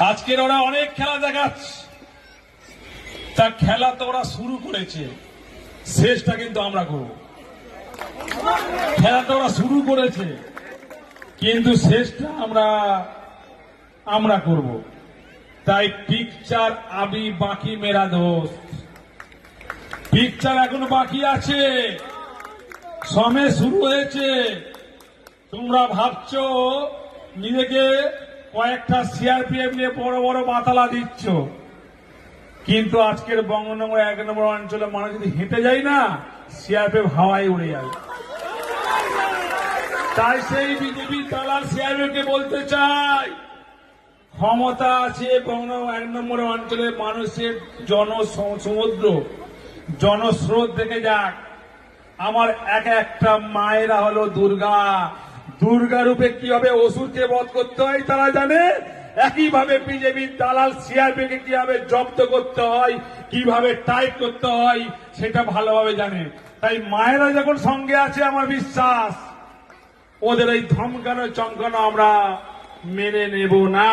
আজকের ওরা অনেক খেলা দেখাচ্ছে, তা খেলা তো ওরা শুরু করেছে, শেষটা কিন্তু আমরা করব। খেলা তো ওরা শুরু করেছে, কিন্তু শেষটা আমরা করব। তাই পিকচার আবি বাকি মেরা দোস্ত, পিকচার এখনো বাকি আছে, সময় শুরু হয়েছে। তোমরা ভাবছো নিজেকে কয়েকটা সিআরপিএফ নিয়ে বড় বড় মাতালা দিচ্ছ, কিন্তু আজকের বঙ্গনগর 1 নম্বর অঞ্চলে মানুষ যদি হেঁটে যায় না, সিআরপিএফ হাওয়ায় উড়ে যাবে। তাই সেই বিজেপি দালাল সিআরপিএফকে বলতে চাই, ক্ষমতা আছে বঙ্গনগর 1 নম্বর অঞ্চলের মানুষের জনসমুদ্র, জনস্রোত দেখে যাক। আমার একটা মায়েরা হলো দুর্গা, দুর্গা রূপে কিভাবে অসুরকে বধ করতে হয় তারা জানে, একইভাবে বিজেপির দালাল সিআরপিকে কিভাবে জব্দ করতে হয়, কিভাবে টাইট করতে হয় সেটা ভালোভাবে জানে। তাই মায়েরা যখন সঙ্গে আছে, আমার বিশ্বাস ওদের এই ধমকানো চমকানো আমরা মেনে নেব না।